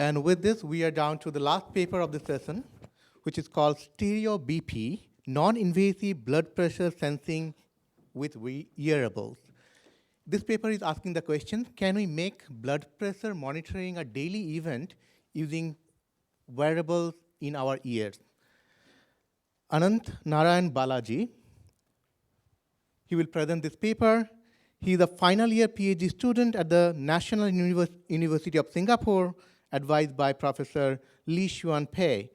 And with this, we are down to the last paper of the session, which is called Stereo BP, Non-Invasive Blood Pressure Sensing with Earables. This paper is asking the question, can we make blood pressure monitoring a daily event using wearables in our ears? Anant Narayan Balaji, he will present this paper. He is a final year PhD student at the National University of Singapore, advised by Professor Li Xuan Pei.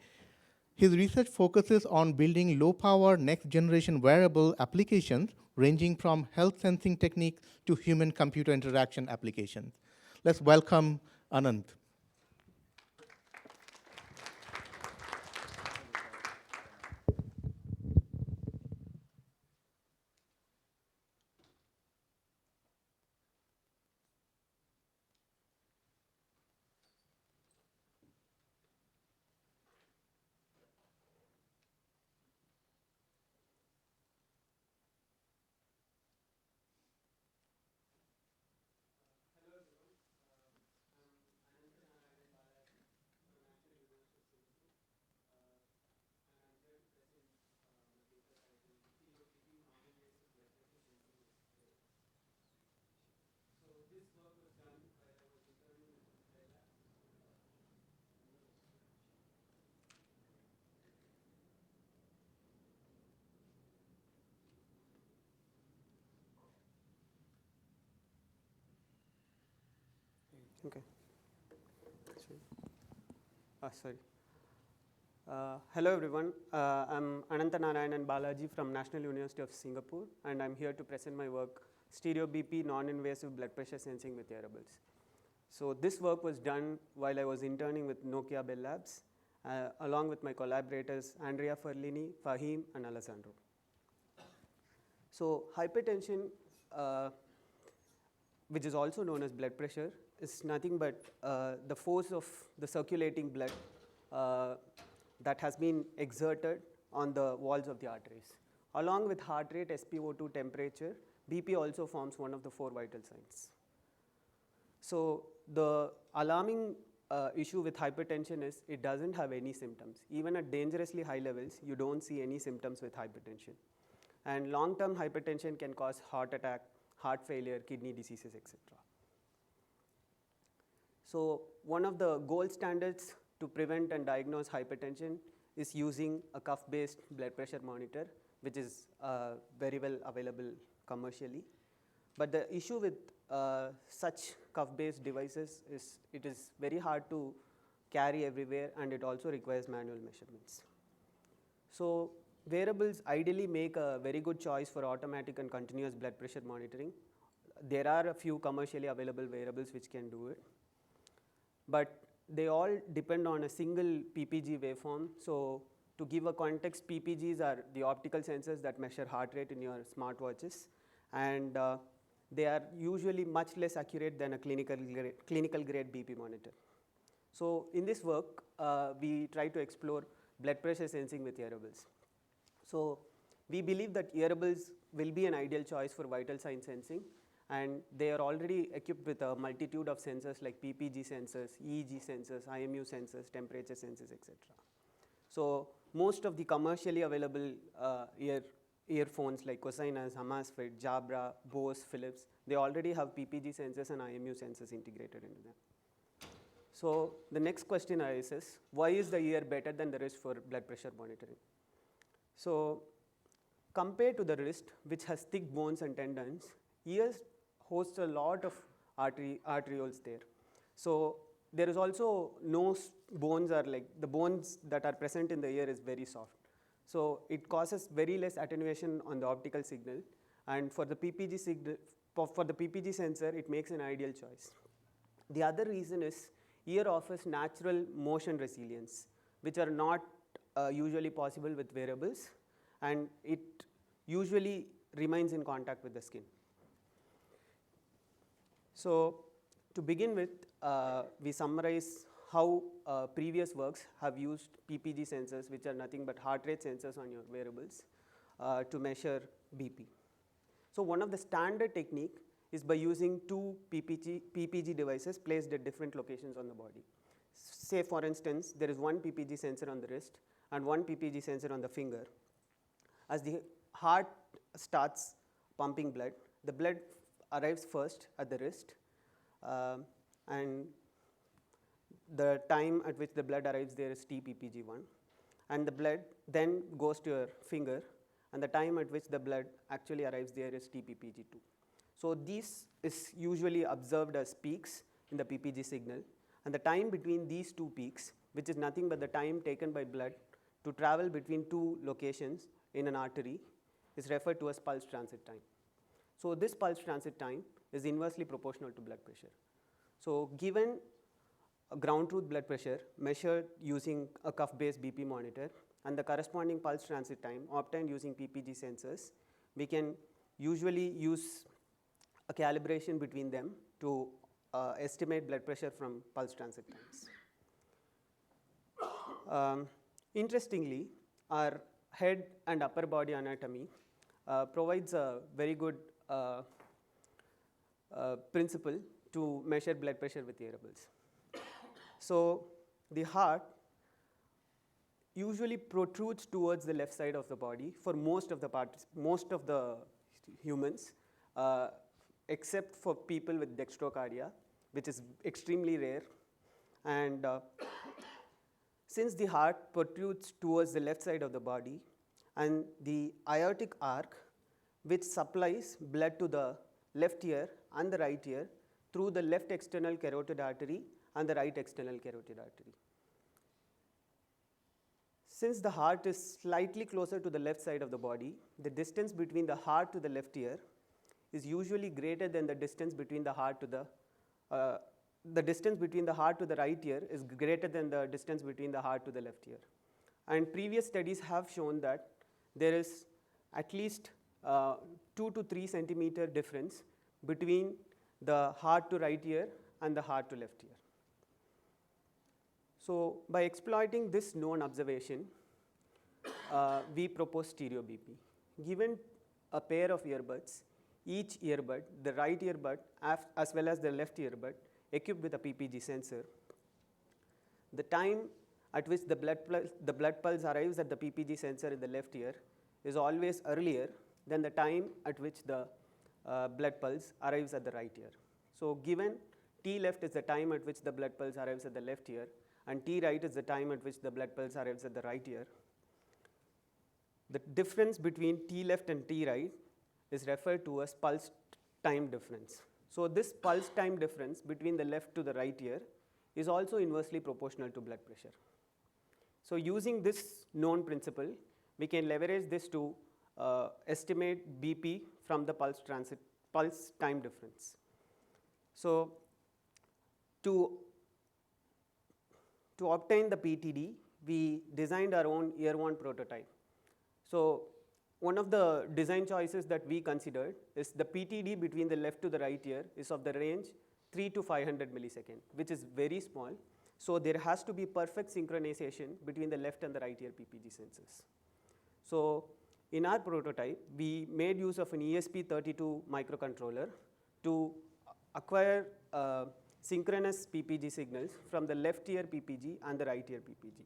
His research focuses on building low-power, next-generation wearable applications ranging from health sensing techniques to human-computer interaction applications. Let's welcome Anant. Okay. Sorry. Hello everyone. I'm Ananta Narayanan Balaji from National University of Singapore, and I'm here to present my work, Stereo BP Non-Invasive Blood Pressure Sensing with Earables. So this work was done while I was interning with Nokia Bell Labs, along with my collaborators Andrea Ferlini, Fahim, and Alessandro. So hypertension, which is also known as blood pressure, is nothing but the force of the circulating blood that has been exerted on the walls of the arteries. Along with heart rate, SpO2, temperature, BP also forms one of the 4 vital signs. So the alarming issue with hypertension is it doesn't have any symptoms. Even at dangerously high levels, you don't see any symptoms with hypertension. And long-term hypertension can cause heart attack, heart failure, kidney diseases, etc. So one of the gold standards to prevent and diagnose hypertension is using a cuff-based blood pressure monitor, which is very well available commercially. But the issue with such cuff-based devices is it is very hard to carry everywhere, and it also requires manual measurements. So wearables ideally make a very good choice for automatic and continuous blood pressure monitoring. There are a few commercially available wearables which can do it, but they all depend on a single PPG waveform. So to give a context, PPGs are the optical sensors that measure heart rate in your smartwatches, and they are usually much less accurate than a clinical grade BP monitor. So in this work, we try to explore blood pressure sensing with earables. So we believe that earables will be an ideal choice for vital sign sensing, and they are already equipped with a multitude of sensors like PPG sensors, EEG sensors, IMU sensors, temperature sensors, etc. So most of the commercially available earphones like Cosinas, Amazfit, Jabra, Bose, Philips, they already have PPG sensors and IMU sensors integrated into them. So the next question arises, why is the ear better than the wrist for blood pressure monitoring? So compared to the wrist, which has thick bones and tendons, ears host a lot of arterioles there. So there is also no bones, or like the bones that are present in the ear is very soft. So it causes very less attenuation on the optical signal, and for the PPG signal, for the PPG sensor, it makes an ideal choice. The other reason is ear offers natural motion resilience, which are not usually possible with wearables, and it usually remains in contact with the skin. So to begin with, we summarize how previous works have used PPG sensors, which are nothing but heart rate sensors on your wearables, to measure BP. So one of the standard technique is by using 2 PPG devices placed at different locations on the body. say for instance, there is one PPG sensor on the wrist and one PPG sensor on the finger. As the heart starts pumping blood, the blood arrives first at the wrist, and the time at which the blood arrives there is TPPG1, and the blood then goes to your finger, and the time at which the blood actually arrives there is TPPG2. So this is usually observed as peaks in the PPG signal, and the time between these two peaks, which is nothing but the time taken by blood to travel between two locations in an artery, is referred to as pulse transit time. So this pulse transit time is inversely proportional to blood pressure. So given a ground truth blood pressure measured using a cuff-based BP monitor and the corresponding pulse transit time obtained using PPG sensors, we can usually use a calibration between them to estimate blood pressure from pulse transit times. Interestingly, our head and upper body anatomy provides a very good principle to measure blood pressure with Earables. So the heart usually protrudes towards the left side of the body for most of the humans, except for people with dextrocardia, which is extremely rare. And since the heart protrudes towards the left side of the body, and the aortic arc, which supplies blood to the left ear and the right ear through the left external carotid artery and the right external carotid artery. Since the heart is slightly closer to the left side of the body, the distance between the heart to the left ear is usually greater than the distance between the heart to the distance between the heart to the right ear is greater than the distance between the heart to the left ear. And previous studies have shown that there is at least 2 to 3 centimeter difference between the heart to right ear and the heart to left ear. So by exploiting this known observation, we propose stereo BP. Given a pair of earbuds, each earbud, the right earbud as well as the left earbud, equipped with a PPG sensor, the time at which the blood pulse arrives at the PPG sensor in the left ear is always earlier than the time at which the blood pulse arrives at the right ear. So given T left is the time at which the blood pulse arrives at the left ear, and T right is the time at which the blood pulse arrives at the right ear, the difference between T left and T right is referred to as pulse time difference. So this pulse time difference between the left to the right ear is also inversely proportional to blood pressure. So using this known principle, we can leverage this to estimate BP from the pulse time difference. So to obtain the PTD, we designed our own ear one prototype. So one of the design choices that we considered is the PTD between the left to the right ear is of the range 3 to 500 millisecond, which is very small. So there has to be perfect synchronization between the left and the right ear PPG sensors. So in our prototype, we made use of an ESP32 microcontroller to acquire synchronous PPG signals from the left ear PPG and the right ear PPG.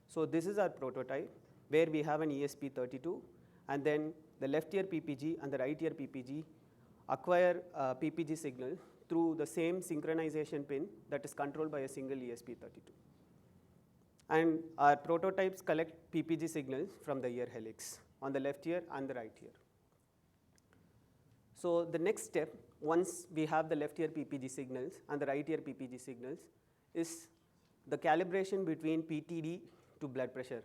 So this is our prototype where we have an ESP32, and then the left ear PPG and the right ear PPG acquire PPG signal through the same synchronization pin that is controlled by a single ESP32. And our prototypes collect PPG signals from the ear helix on the left ear and the right ear. So the next step, once we have the left ear PPG signals and the right ear PPG signals, is the calibration between PTD to blood pressure.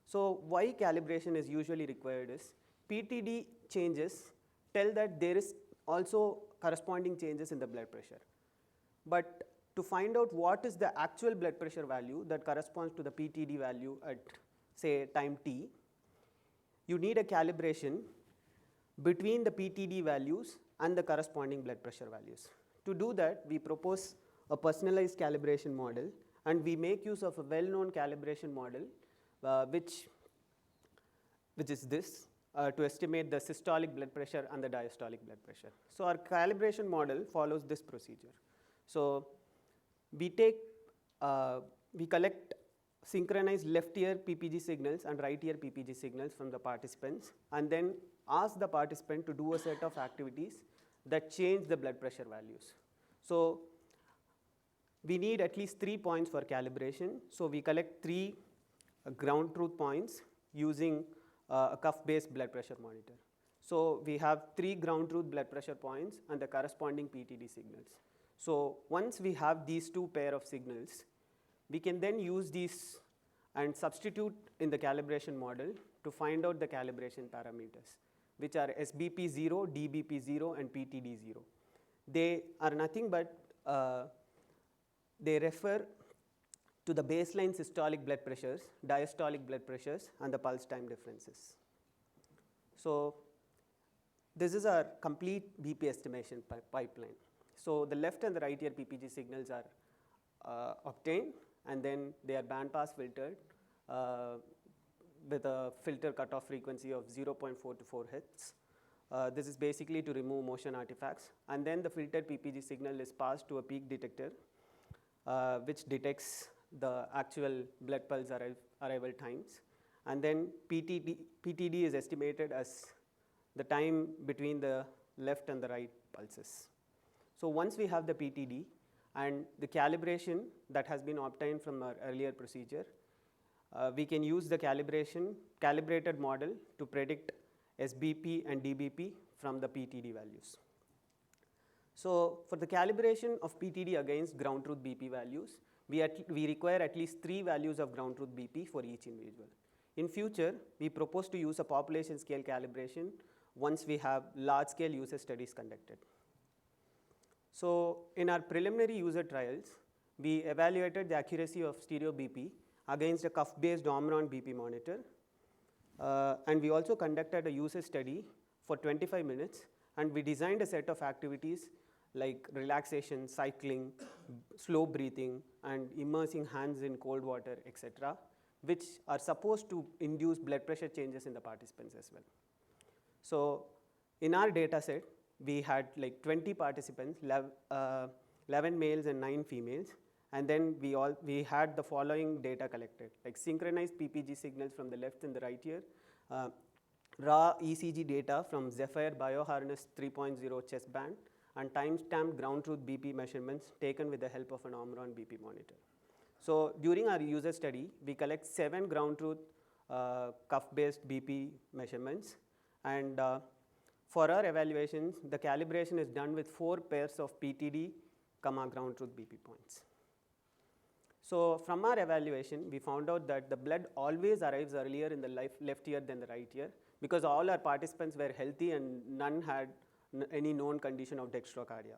So why calibration is usually required is PTD changes tell that there is also corresponding changes in the blood pressure. But to find out what is the actual blood pressure value that corresponds to the PTD value at, say, time t, you need a calibration between the PTD values and the corresponding blood pressure values. To do that, we propose a personalized calibration model, and we make use of a well-known calibration model, which is this, to estimate the systolic blood pressure and the diastolic blood pressure. So our calibration model follows this procedure. So we take we collect synchronized left ear PPG signals and right ear PPG signals from the participants, and then ask the participant to do a set of activities that change the blood pressure values. So we need at least 3 points for calibration. So we collect 3 ground truth points using a cuff-based blood pressure monitor. So we have 3 ground truth blood pressure points and the corresponding PTD signals. So once we have these 2 pair of signals, we can then use these and substitute in the calibration model to find out the calibration parameters, which are SBP0, DBP0, and PTD0. They are nothing but they refer to the baseline systolic blood pressures, diastolic blood pressures, and the pulse time differences. So this is our complete BP estimation pipeline. So the left and the right ear PPG signals are obtained, and then they are bandpass filtered with a filter cutoff frequency of 0.4 to 4 Hz. This is basically to remove motion artifacts, and then the filtered PPG signal is passed to a peak detector, which detects the actual blood pulse arrival times, and then PTD is estimated as the time between the left and the right pulses. So once we have the PTD and the calibration that has been obtained from our earlier procedure, we can use the calibrated model to predict SBP and DBP from the PTD values. So for the calibration of PTD against ground truth BP values, we require at least 3 values of ground truth BP for each individual. In future, we propose to use a population scale calibration once we have large scale user studies conducted. So in our preliminary user trials, we evaluated the accuracy of stereo BP against a cuff-based Omron BP monitor, and we also conducted a user study for 25 minutes, and we designed a set of activities like relaxation, cycling, slow breathing, and immersing hands in cold water, etc., which are supposed to induce blood pressure changes in the participants as well. So in our data set, we had like 20 participants, 11 males and 9 females, and then we had the following data collected, like synchronized PPG signals from the left and the right ear, raw ECG data from Zephyr BioHarness 3.0 chest band, and time-stamped ground truth BP measurements taken with the help of an Omron BP monitor. So during our user study, we collect 7 ground truth cuff-based BP measurements, and for our evaluations, the calibration is done with 4 pairs of PTD, ground truth BP points. So from our evaluation, we found out that the blood always arrives earlier in the left ear than the right ear, because all our participants were healthy and none had any known condition of dextrocardia.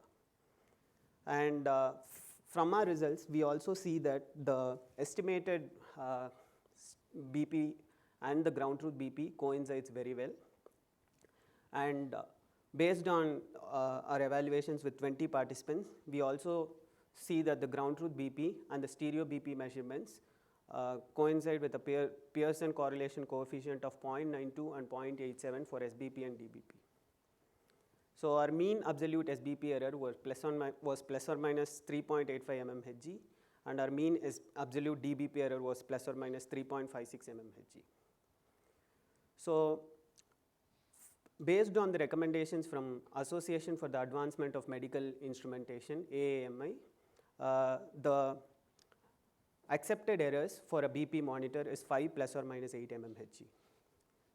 And from our results, we also see that the estimated BP and the ground truth BP coincides very well. And based on our evaluations with 20 participants, we also see that the ground truth BP and the stereo BP measurements coincide with a Pearson correlation coefficient of 0.92 and 0.87 for SBP and DBP. So our mean absolute SBP error was plus or minus 3.85 mmHg, and our mean absolute DBP error was plus or minus 3.56 mmHg. So based on the recommendations from Association for the Advancement of Medical Instrumentation, AAMI, the accepted errors for a BP monitor is 5 plus or minus 8 mmHg.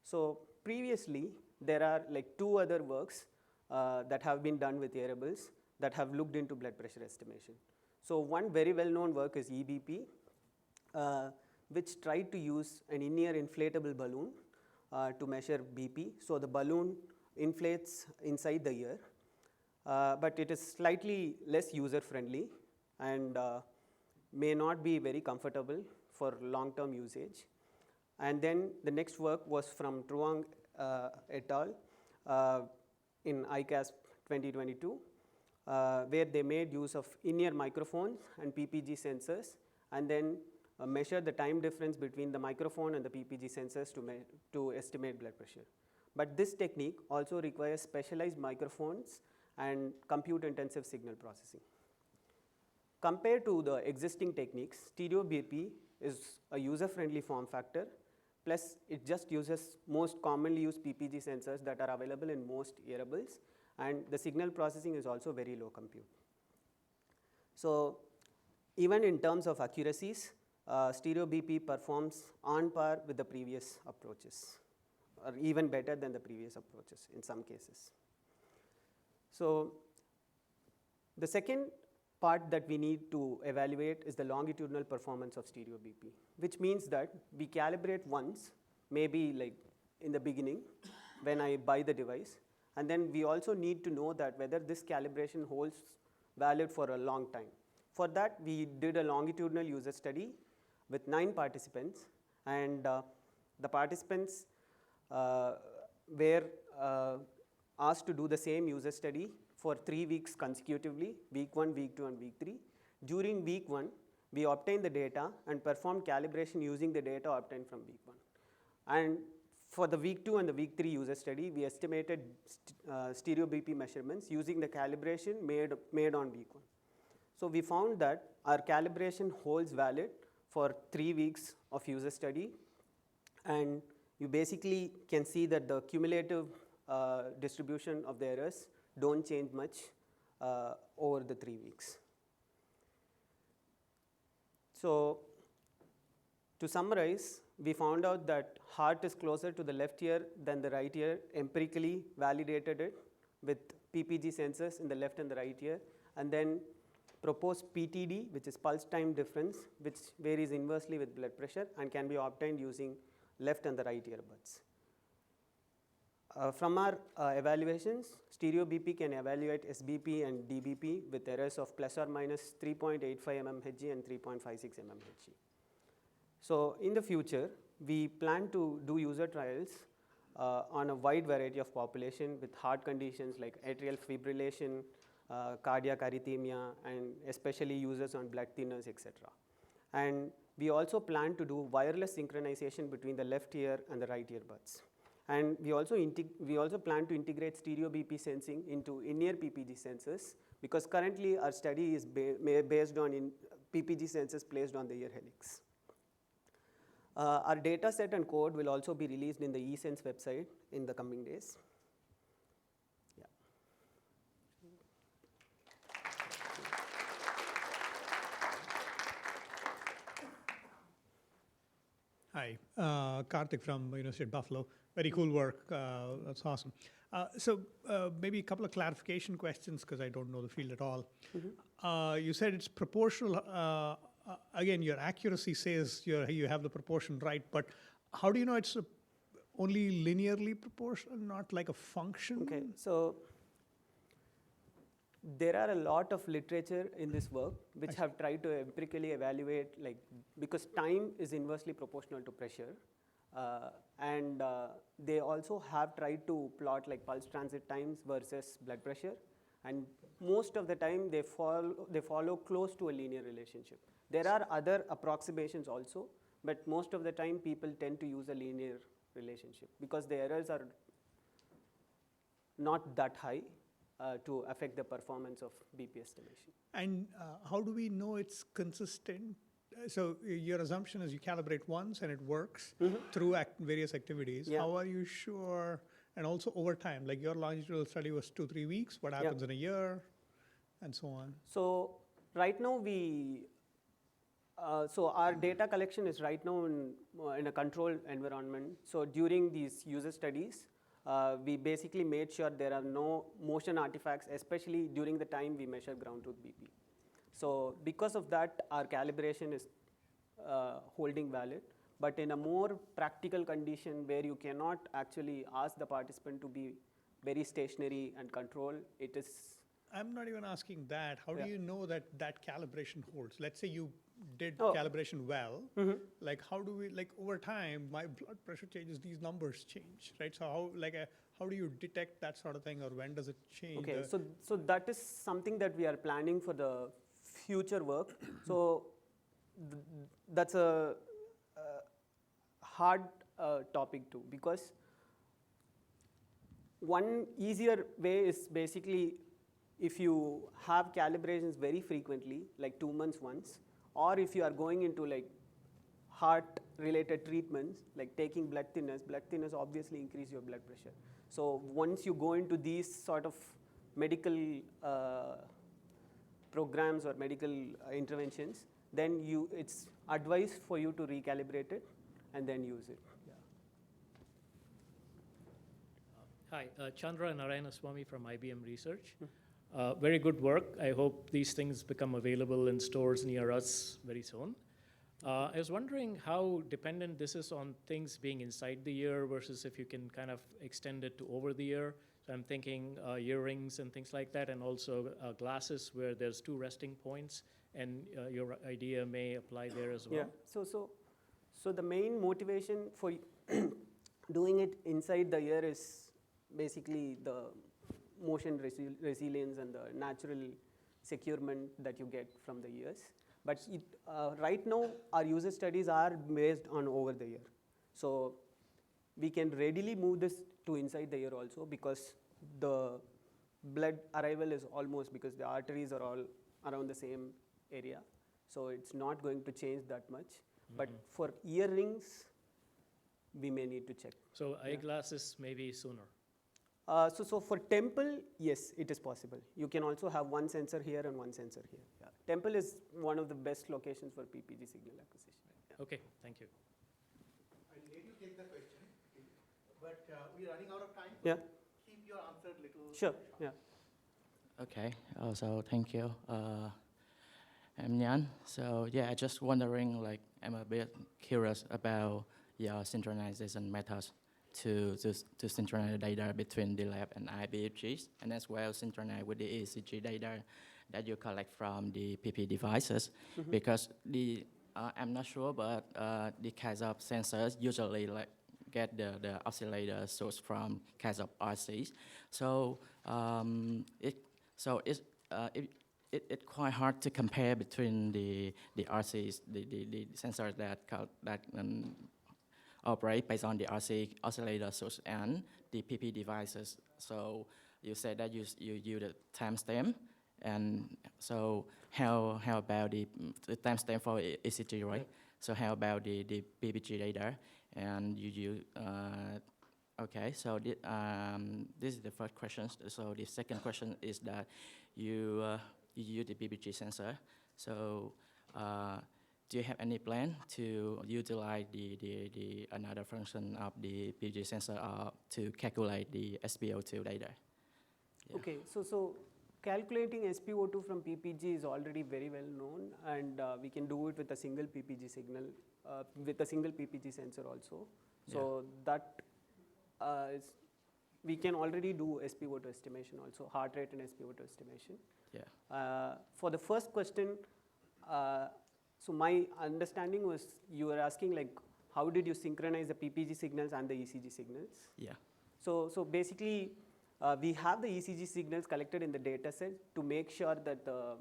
So previously, there are like 2 other works that have been done with Earables that have looked into blood pressure estimation. So one very well-known work is EBP, which tried to use an in-ear inflatable balloon to measure BP. So the balloon inflates inside the ear, but it is slightly less user-friendly and may not be very comfortable for long-term usage. And then the next work was from Truong et al. In ICAS 2022, where they made use of in-ear microphones and PPG sensors, and then measure the time difference between the microphone and the PPG sensors to estimate blood pressure. But this technique also requires specialized microphones and compute-intensive signal processing. Compared to the existing techniques, stereo BP is a user-friendly form factor, plus it just uses most commonly used PPG sensors that are available in most earables, and the signal processing is also very low compute. So even in terms of accuracies, stereo BP performs on par with the previous approaches, or even better than the previous approaches in some cases. So the second part that we need to evaluate is the longitudinal performance of stereo BP, which means that we calibrate once, maybe like in the beginning when I buy the device, and then we also need to know that whether this calibration holds valid for a long time. For that, we did a longitudinal user study with 9 participants, and the participants were asked to do the same user study for 3 weeks consecutively, week 1, week 2, and week 3. During week 1, we obtained the data and performed calibration using the data obtained from week 1. And for the week 2 and the week 3 user study, we estimated stereo BP measurements using the calibration made on week 1. So we found that our calibration holds valid for 3 weeks of user study, and you basically can see that the cumulative distribution of the errors don't change much over the 3 weeks. So to summarize, we found out that heart is closer to the left ear than the right ear, empirically validated it with PPG sensors in the left and the right ear, and then proposed PTD, which is pulse time difference, which varies inversely with blood pressure and can be obtained using left and the right earbuds. From our evaluations, stereo BP can evaluate SBP and DBP with errors of plus or minus 3.85 mmHg and 3.56 mmHg. So in the future, we plan to do user trials on a wide variety of population with heart conditions like atrial fibrillation, cardiac arrhythmia, and especially users on blood thinners, etc. And we also plan to do wireless synchronization between the left ear and the right earbuds. And we also plan to integrate stereo BP sensing into in-ear PPG sensors, because currently our study is based on PPG sensors placed on the ear helix. Our data set and code will also be released in the eSense website in the coming days. Yeah. Hi, Karthik from University of Buffalo. Very cool work. That's awesome. So maybe a couple of clarification questions, because I don't know the field at all. You said it's proportional. Again, your accuracy says you have the proportion right, but how do you know it's only linearly proportional, not like a function? Okay, so there are a lot of literature in this work which have tried to empirically evaluate, like, because time is inversely proportional to pressure, and they also have tried to plot like pulse transit times versus blood pressure, and most of the time they follow close to a linear relationship. There are other approximations also, but most of the time people tend to use a linear relationship because the errors are not that high to affect the performance of BP estimation. And how do we know it's consistent? So your assumption is you calibrate once and it works through various activities. Yeah. How are you sure? And also over time, like your longitudinal study was 2-3 weeks. What happens in a year, and so on? So right now so our data collection is right now in a controlled environment. So during these user studies, we basically made sure there are no motion artifacts, especially during the time we measure ground truth BP. So because of that, our calibration is holding valid. But in a more practical condition where you cannot actually ask the participant to be very stationary and control, it is. I'm not even asking that. How do you know that that calibration holds? Let's say you did Oh. calibration well. Like how do we, like over time, my blood pressure changes, these numbers change, right? So how do you detect that sort of thing, or when does it change? Okay, so that is something that we are planning for the future work. So that's a hard topic too, because one easier way is basically if you have calibrations very frequently, like 2 months once, or if you are going into like heart-related treatments, like taking blood thinners obviously increase your blood pressure. So once you go into these sort of medical programs or medical interventions, then it's advised for you to recalibrate it and then use it. Hi, Chandra Narayanaswamy from IBM Research. Very good work. I hope these things become available in stores near us very soon. I was wondering how dependent this is on things being inside the ear versus if you can kind of extend it to over the ear. So I'm thinking earrings and things like that, and also glasses where there's 2 resting points, and your idea may apply there as well. Yeah, so the main motivation for doing it inside the ear is basically the motion resilience and the natural securement that you get from the ears. But right now, our user studies are based on over the ear. So we can readily move this to inside the ear also, because the blood arrival is almost, because the arteries are all around the same area. So it's not going to change that much. But for earrings, we may need to check. So eyeglasses maybe sooner. So for temple, yes, it is possible. You can also have one sensor here and one sensor here. Yeah. Temple is one of the best locations for PPG signal acquisition. Yeah. Okay, thank you. I'll let you take the question, but we're running out of time. Yeah. Keep your answer little. Sure. Yeah. Okay, so thank you. I'm Nhan. So yeah, I just wondering, like, I'm a bit curious about your synchronization methods to synchronize the data between the lab and IBFGs, and as well synchronize with the ECG data that you collect from the PP devices, because I'm not sure, but the kinds of sensors usually like get the oscillator source from kinds of RCs. So it's quite hard to compare between the RCs, the sensors that operate based on the RC oscillator source and the PP devices. So you said that you use the timestamp, and so how about the timestamp for ECG, right? So how about the PPG data? And okay, so this is the first question. So the second question is that you use the PPG sensor. So do you have any plan to utilize the another function of the PPG sensor to calculate the SpO2 data? Yeah. Okay, so calculating SpO2 from PPG is already very well known, and we can do it with a single PPG signal, with a single PPG sensor also. So that we can already do SpO2 estimation also, heart rate and SpO2 estimation. Yeah. For the first question, so my understanding was you were asking like, how did you synchronize the PPG signals and the ECG signals? Yeah. So basically, we have the ECG signals collected in the data set to make sure that the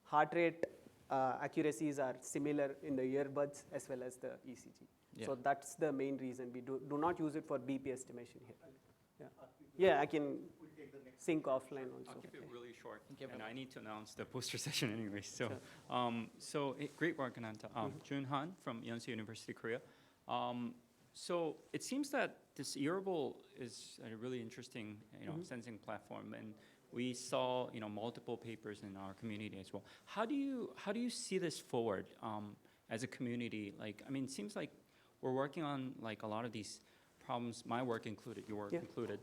heart rate accuracies are similar in the earbuds as well as the ECG. Yeah. So that's the main reason we do not use it for BP estimation here. Yeah, I can sync offline also. I'll keep it really short, Okay. and I need to announce the poster session anyway. So, Sure. great work, Ananta. Jun Han from Yonsei University, Korea. So it seems that this Earable is a really interesting, sensing platform, and we saw, multiple papers in our community as well. How do you see this forward as a community? Like, I mean, it seems like we're working on like a lot of these problems, my work included, your work included,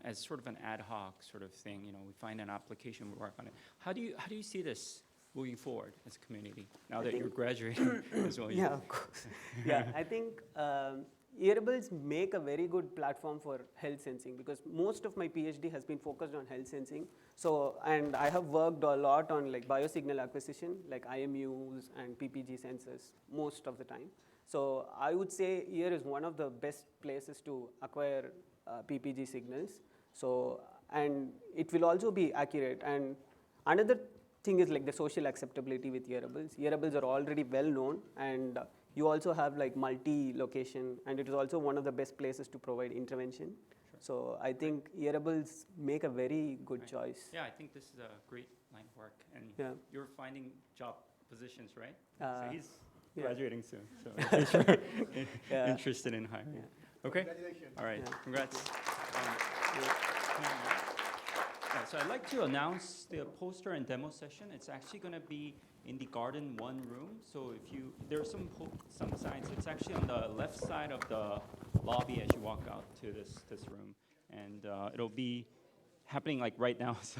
as sort of an ad hoc sort of thing. We find an application, we work on it. How do you see this moving forward as a community now that you're graduating as well? Yeah, of course. Yeah, I think Earables make a very good platform for health sensing, because most of my PhD has been focused on health sensing. So, and I have worked a lot on like biosignal acquisition, like IMUs and PPG sensors most of the time. So I would say ear is one of the best places to acquire PPG signals. So, and it will also be accurate. And another thing is like the social acceptability with Earables. Earables are already well known, and you also have like multi-location, and it is also one of the best places to provide intervention. Sure. So I think Earables make a very good Right. choice. Yeah, I think this is a great line of work, and Yeah. you're finding job positions, right? Uh, So he's yeah. graduating soon, so in case you're Yeah. interested in hiring. Yeah. Okay. All right. Yeah. Congrats. So I'd like to announce the poster and demo session. It's actually going to be in the Garden 1 room. So if you, there are some signs. It's actually on the left side of the lobby as you walk out to this room, and it'll be happening like right now. So